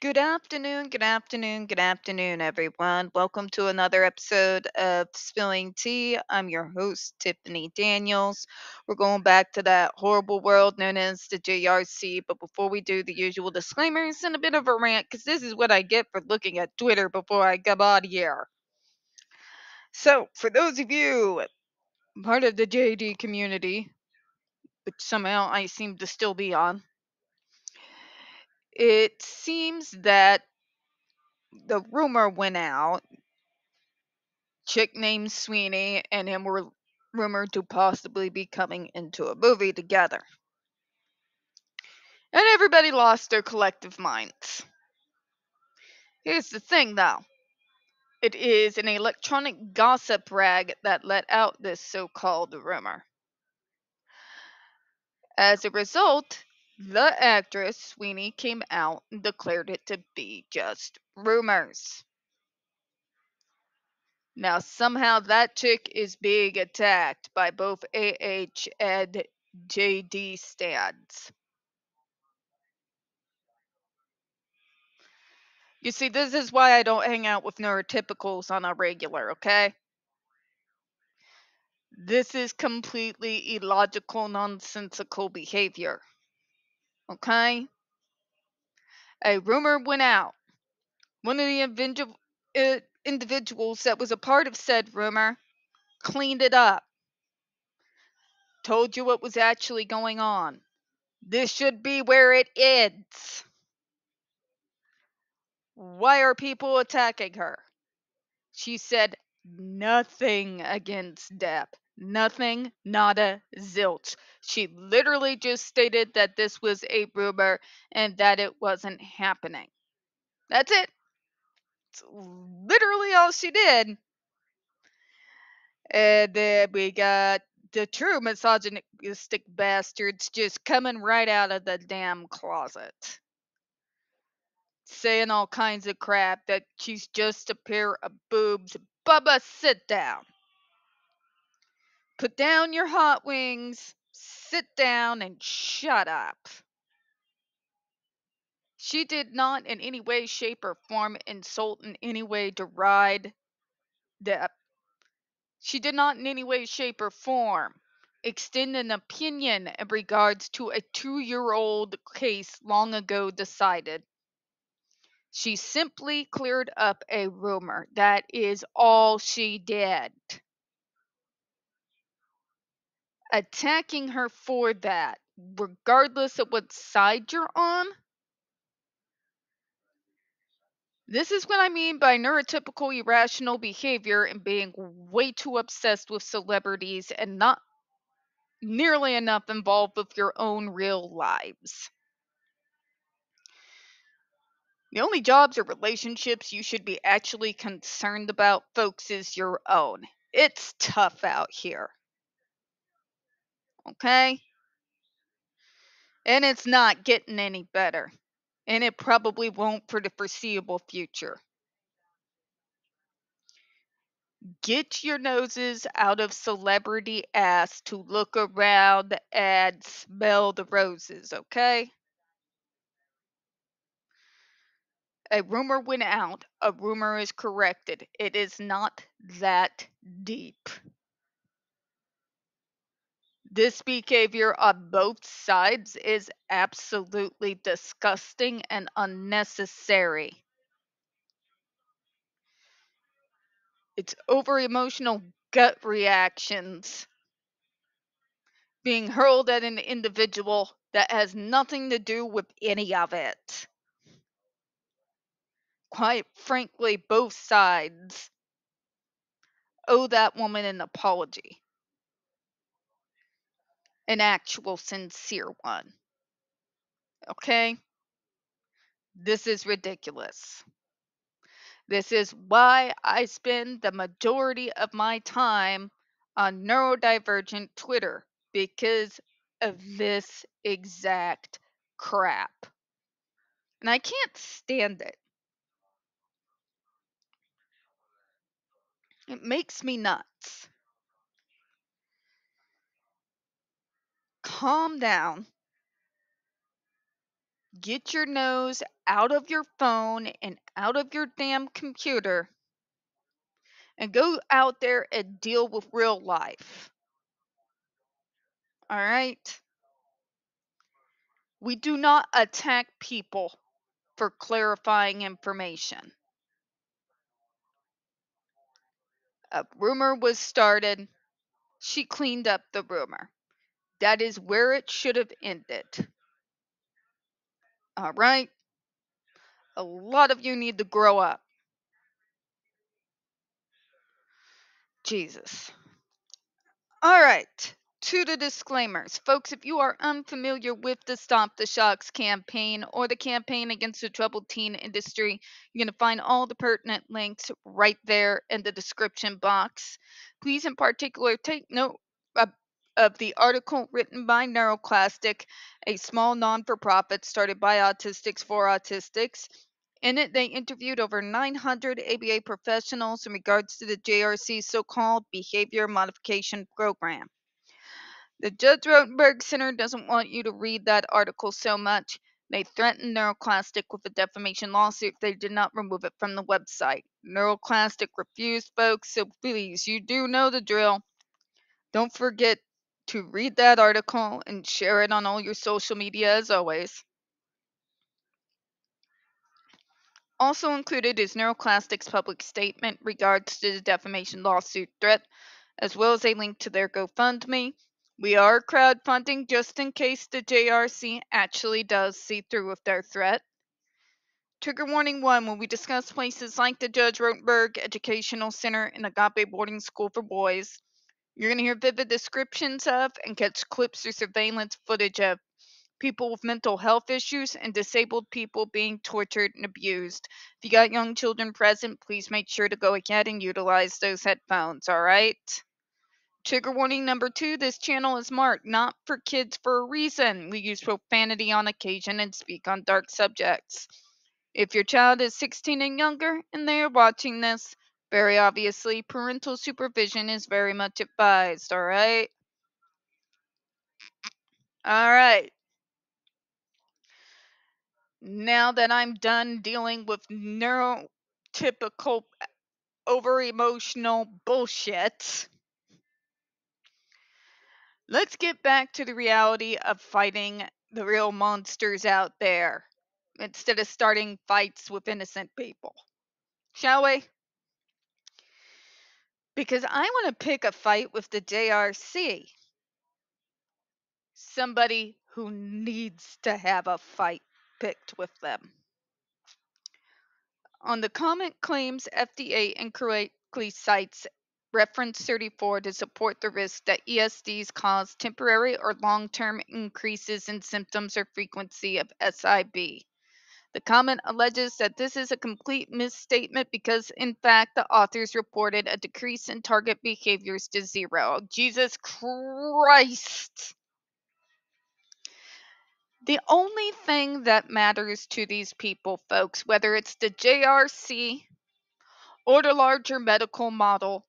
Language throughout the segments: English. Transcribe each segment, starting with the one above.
Good afternoon, good afternoon, everyone. Welcome to another episode of Spilling Tea. I'm your host, Tiffany Daniels. We're going back to that horrible world known as the JRC, but before we do, the usual disclaimers and a bit of a rant, because this is what I get for looking at Twitter before I come on here. So, for those of you part of the JD community, which somehow I seem to still be on, it seems that the rumor went out chick named Sweeney and him were rumored to possibly be coming into a movie together. And everybody lost their collective minds. Here's the thing though. It is an electronic gossip rag that let out this so-called rumor. As a result, the actress Sweeney came out and declared it to be just rumors. Now, somehow that chick is being attacked by both AH and JD stands. You see, this is why I don't hang out with neurotypicals on a regular, okay? This is completely illogical, nonsensical behavior, okay? A rumor went out. One of the individuals that was a part of said rumor cleaned it up, told you what was actually going on. This should be where it ends. Why are people attacking her? She said nothing against Depp. Nothing, nada, zilch. She literally just stated that this was a rumor and that it wasn't happening. That's it. It's literally all she did. And then we got the true misogynistic bastards just coming right out of the damn closet. Saying all kinds of crap that she's just a pair of boobs. Bubba, sit down. Put down your hot wings, sit down, and shut up. She did not in any way, shape, or form insult in any way, deride Depp. She did not in any way, shape, or form extend an opinion in regards to a 2-year-old case long ago decided. She simply cleared up a rumor. That is all she did. Attacking her for that, regardless of what side you're on, this is what I mean by neurotypical irrational behavior and being way too obsessed with celebrities and not nearly enough involved with your own real lives. The only jobs or relationships you should be actually concerned about, folks, is your own. It's tough out here. Okay? And it's not getting any better. And it probably won't for the foreseeable future. Get your noses out of celebrity ass to look around and smell the roses, okay? A rumor went out, a rumor is corrected. It is not that deep. This behavior on both sides is absolutely disgusting and unnecessary. It's over emotional gut reactions being hurled at an individual that has nothing to do with any of it. Quite frankly, both sides owe that woman an apology. An actual sincere one. Okay? This is ridiculous. This is why I spend the majority of my time on neurodivergent Twitter, because of this exact crap. And I can't stand it. It makes me nuts. Calm down. Get your nose out of your phone and out of your damn computer and go out there and deal with real life. All right? We do not attack people for clarifying information. A rumor was started. She cleaned up the rumor. That is where it should have ended. All right? A lot of you need to grow up. Jesus. All right. To the disclaimers. Folks, if you are unfamiliar with the Stop the Shocks campaign or the campaign against the troubled teen industry, you're going to find all the pertinent links right there in the description box. Please, in particular, take note of the article written by NeuroClastic, a small non for profit started by autistics for autistics. In it, they interviewed over 900 ABA professionals in regards to the JRC's so called behavior modification program. The Judge Rotenberg Center doesn't want you to read that article so much. They threatened NeuroClastic with a defamation lawsuit if they did not remove it from the website. NeuroClastic refused, folks, so please, you do know the drill. Don't forget to read that article and share it on all your social media as always. Also included is NeuroClastic's public statement regards to the defamation lawsuit threat, as well as a link to their GoFundMe. We are crowdfunding just in case the JRC actually does see through with their threat. Trigger warning 1, when we discuss places like the Judge Rotenberg Educational Center and Agape Boarding School for Boys, you're going to hear vivid descriptions of and catch clips or surveillance footage of people with mental health issues and disabled people being tortured and abused. If you got young children present, please make sure to go ahead and utilize those headphones, alright? Trigger warning number 2, this channel is marked not for kids for a reason. We use profanity on occasion and speak on dark subjects. If your child is 16 and younger and they are watching this, very obviously parental supervision is very much advised, alright? Alright. Now that I'm done dealing with neurotypical over emotional bullshit, let's get back to the reality of fighting the real monsters out there instead of starting fights with innocent people. Shall we? Because I want to pick a fight with the JRC. Somebody who needs to have a fight picked with them. On the comment claims, FDA incorrectly cites reference 34 to support the risk that ESDs cause temporary or long-term increases in symptoms or frequency of SIB. The comment alleges that this is a complete misstatement because, in fact, the authors reported a decrease in target behaviors to 0. Jesus Christ! The only thing that matters to these people, folks, whether it's the JRC or the larger medical model,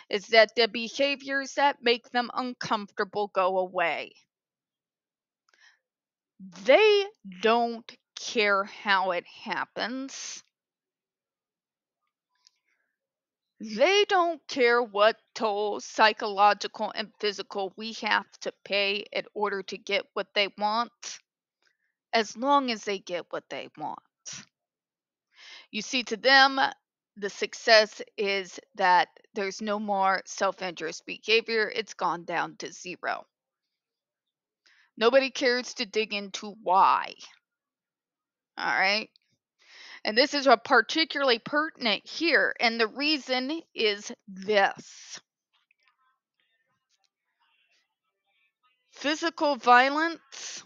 is that the behaviors that make them uncomfortable go away. They don't care how it happens. They don't care what toll, psychological and physical, we have to pay in order to get what they want, as long as they get what they want. You see, to them, the success is that there's no more self-interest behavior. It's gone down to 0. Nobody cares to dig into why. All right. And this is particularly pertinent here. And the reason is this: physical violence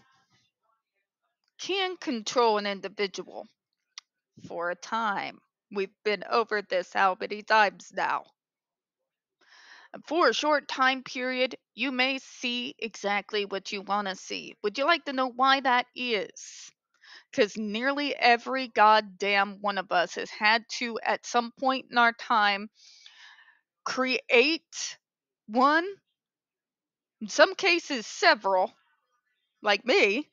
can control an individual for a time. We've been over this how many times now? For a short time period, you may see exactly what you want to see. Would you like to know why that is? Because nearly every goddamn one of us has had to, at some point in our time, create one, in some cases several, like me,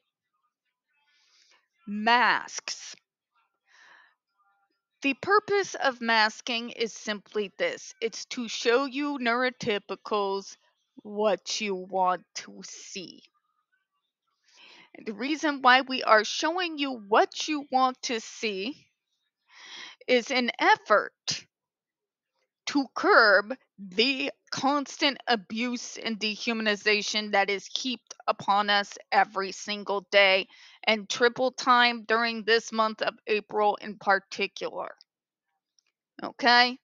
Masks. The purpose of masking is simply this: it's to show you neurotypicals what you want to see. And the reason why we are showing you what you want to see is an effort to curb the constant abuse and dehumanization that is heaped upon us every single day, and triple time during this month of April in particular. Okay?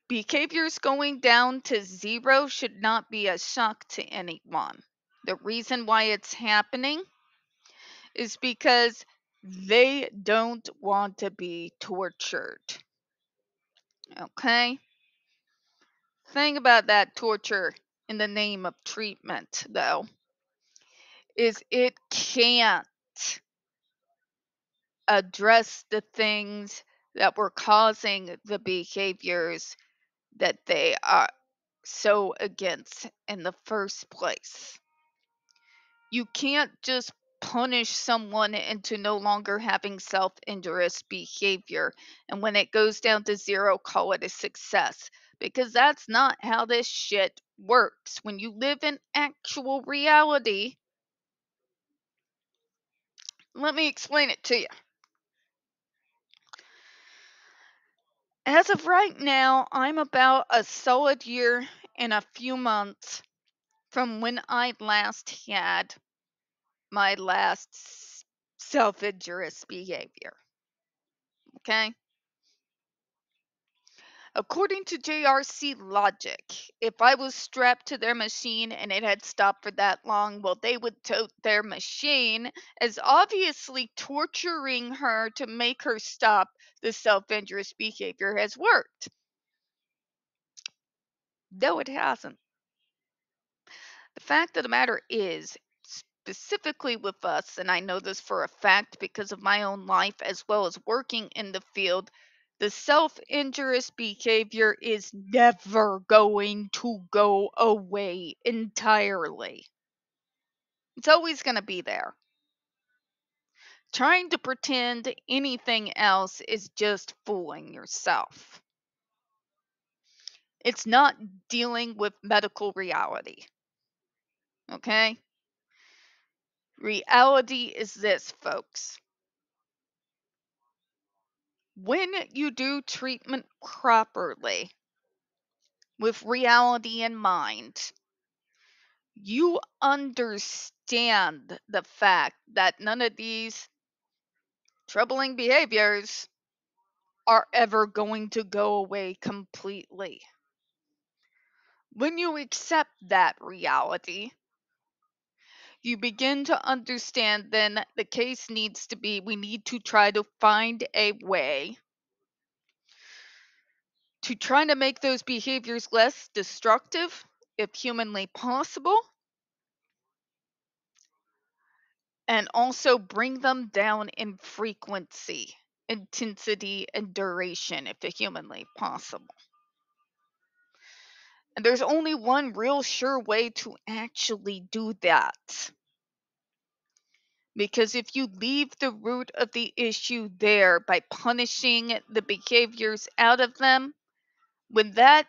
Behaviors going down to zero should not be a shock to anyone. The reason why it's happening is because they don't want to be tortured. Okay? Thing about that torture in the name of treatment, though, is it can't address the things that were causing the behaviors that they are so against in the first place. You can't just punish someone into no longer having self injurious behavior, and when it goes down to zero, call it a success. Because that's not how this shit works. When you live in actual reality, let me explain it to you. As of right now, I'm about a solid year and a few months from when I last had my last self injurious behavior. Okay? According to JRC logic, if I was strapped to their machine and it had stopped for that long, well, they would tote their machine as obviously torturing her to make her stop the self injurious behavior has worked. No, it hasn't. The fact of the matter is, specifically with us, and I know this for a fact because of my own life as well as working in the field, the self injurious behavior is never going to go away entirely. It's always going to be there. Trying to pretend anything else is just fooling yourself. It's not dealing with medical reality. Okay? Reality is this, folks. When you do treatment properly, with reality in mind, you understand the fact that none of these troubling behaviors are ever going to go away completely. When you accept that reality, you begin to understand then the case needs to be we need to try to find a way to try to make those behaviors less destructive, if humanly possible, and also bring them down in frequency, intensity, and duration, if humanly possible. And there's only one real sure way to actually do that. Because if you leave the root of the issue there by punishing the behaviors out of them, when that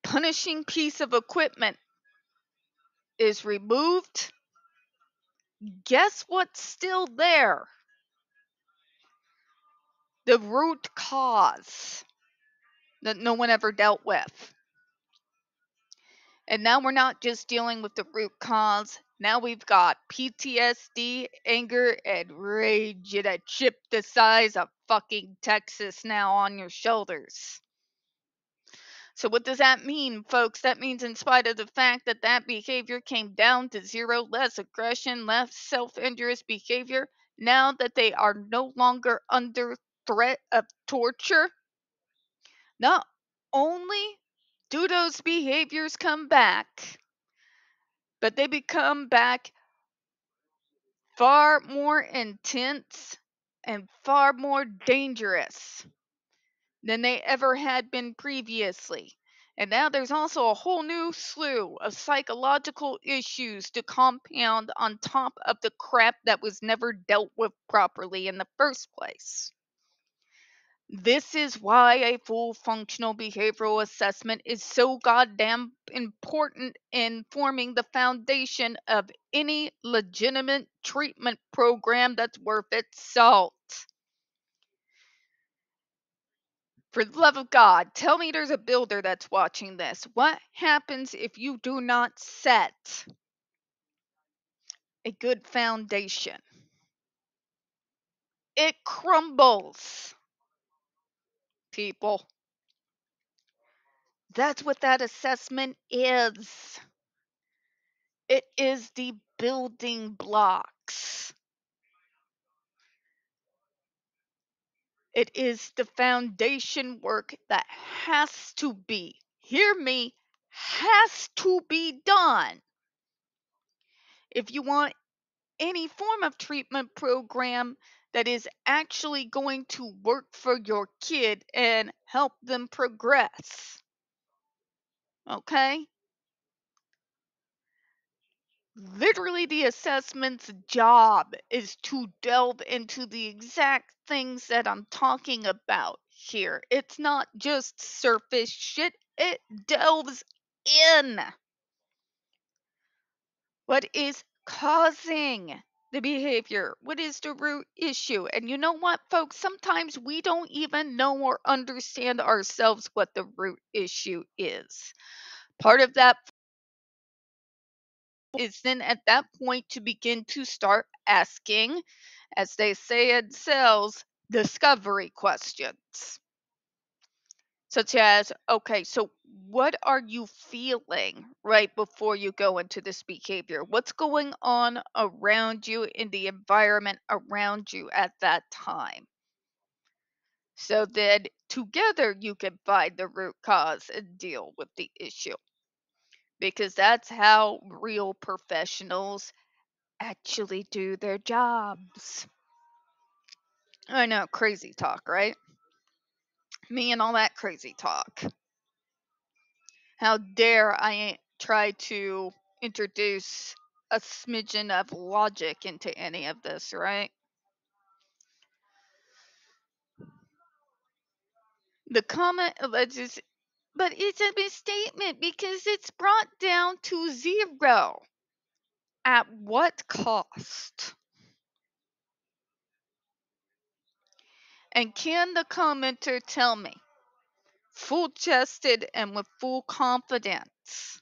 punishing piece of equipment is removed, guess what's still there? The root cause that no one ever dealt with. And now we're not just dealing with the root cause. Now we've got PTSD, anger, and rage in a chip the size of fucking Texas now on your shoulders. So what does that mean, folks? That means in spite of the fact that that behavior came down to zero, less aggression, less self-injurious behavior, now that they are no longer under threat of torture, not only do those behaviors come back, but they become back far more intense and far more dangerous than they ever had been previously. And now there's also a whole new slew of psychological issues to compound on top of the crap that was never dealt with properly in the first place. This is why a full functional behavioral assessment is so goddamn important in forming the foundation of any legitimate treatment program that's worth its salt. For the love of God, tell me there's a builder that's watching this. What happens if you do not set a good foundation? It crumbles, people. That's what that assessment is. It is the building blocks. It is the foundation work that has to be, hear me, has to be done if you want any form of treatment program that is actually going to work for your kid and help them progress. Okay? Literally, the assessment's job is to delve into the exact things that I'm talking about here. It's not just surface shit, it delves in. What is causing the behavior? What is the root issue? And you know what, folks? Sometimes we don't even know or understand ourselves what the root issue is. Part of that is then at that point to begin to start asking, as they say in sales, discovery questions. Such as, okay, so what are you feeling right before you go into this behavior? What's going on around you in the environment around you at that time? So then together you can find the root cause and deal with the issue. Because that's how real professionals actually do their jobs. I know, crazy talk, right? Me and all that crazy talk. How dare I try to introduce a smidgen of logic into any of this, right? The comment alleges, but it's a misstatement because it's brought down to zero. At what cost? And can the commenter tell me, full chested and with full confidence,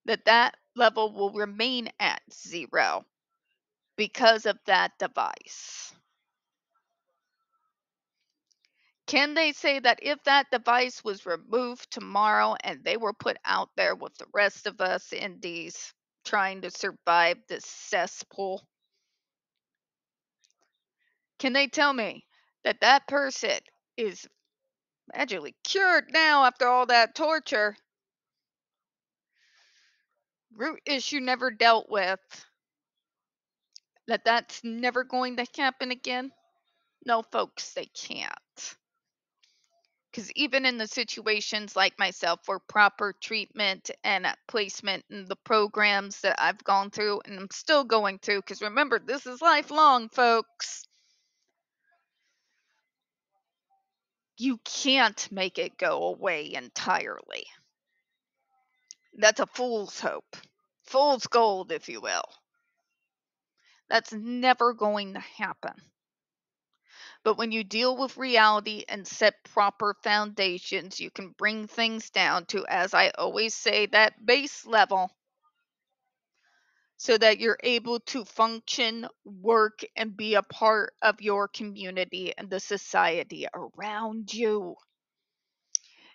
that that level will remain at zero because of that device? Can they say that if that device was removed tomorrow and they were put out there with the rest of us indies trying to survive this cesspool, can they tell me that that person is magically cured now after all that torture? Root issue never dealt with. That that's never going to happen again? No, folks, they can't. Because even in the situations like myself where proper treatment and placement in the programs that I've gone through and I'm still going through, because remember, this is lifelong, folks, you can't make it go away entirely. That's a fool's hope. Fool's gold, if you will. That's never going to happen. But when you deal with reality and set proper foundations, you can bring things down to, as I always say, that base level so that you're able to function, work, and be a part of your community and the society around you.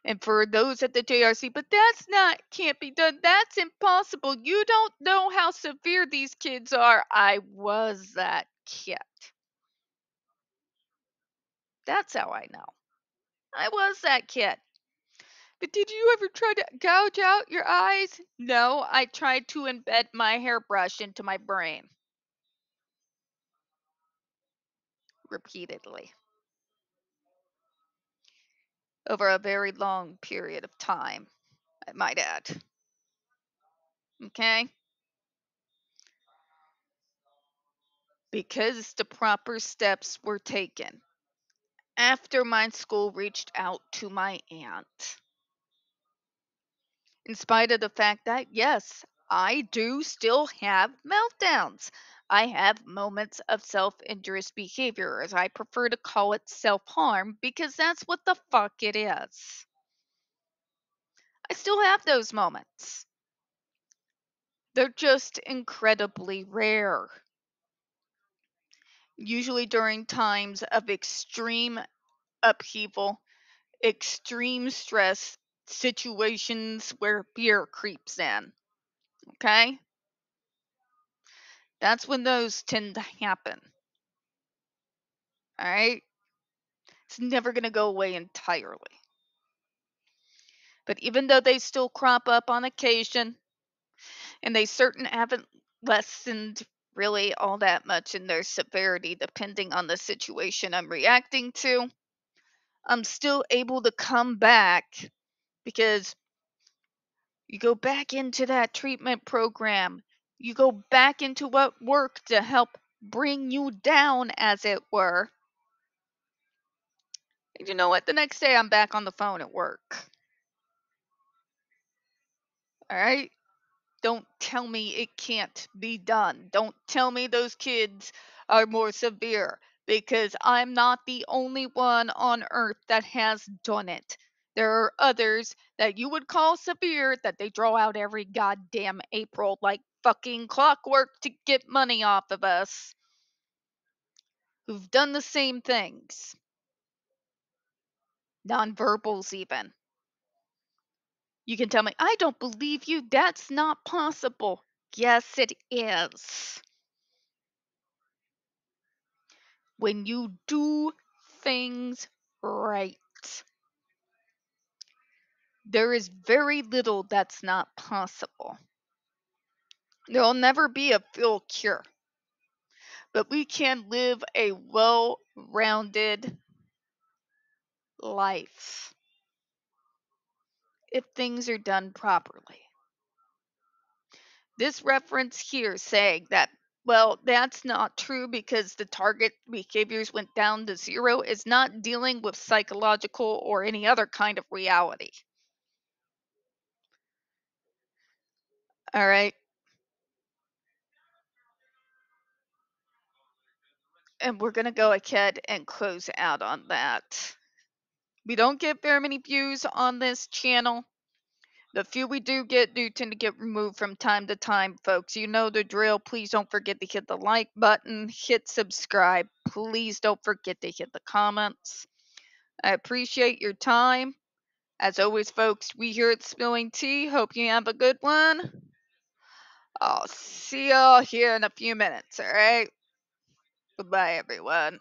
And for those at the JRC, but that's not, can't be done. That's impossible. You don't know how severe these kids are. I was that kid. That's how I know. I was that kid. But did you ever try to gouge out your eyes? No, I tried to embed my hairbrush into my brain. Repeatedly. Over a very long period of time. I might add. Okay? Because the proper steps were taken after my school reached out to my aunt. In spite of the fact that, yes, I do still have meltdowns. I have moments of self injurious behavior, as I prefer to call it self harm, because that's what the fuck it is. I still have those moments. They're just incredibly rare. Usually during times of extreme upheaval, extreme stress, situations where fear creeps in. Okay? That's when those tend to happen. All right? It's never going to go away entirely. But even though they still crop up on occasion, and they certain haven't lessened really all that much in their severity depending on the situation I'm reacting to, I'm still able to come back because you go back into that treatment program. You go back into what worked to help bring you down, as it were. And you know what? The next day I'm back on the phone at work. All right? Don't tell me it can't be done. Don't tell me those kids are more severe, because I'm not the only one on earth that has done it. There are others that you would call severe that they draw out every goddamn April like fucking clockwork to get money off of us, who've done the same things. Nonverbals, even. You can tell me, I don't believe you. That's not possible. Yes, it is. When you do things right, there is very little that's not possible. There'll never be a full cure, but we can live a well rounded life if things are done properly. This reference here saying that, well, that's not true because the target behaviors went down to zero, is not dealing with psychological or any other kind of reality. All right. And we're going to go ahead and close out on that. We don't get very many views on this channel. The few we do tend to get removed from time to time, folks. You know the drill. Please don't forget to hit the like button, hit subscribe. Please don't forget to hit the comments. I appreciate your time. As always, folks, we here at Spilling Tea hope you have a good one. I'll see y'all here in a few minutes, alright? Goodbye, everyone.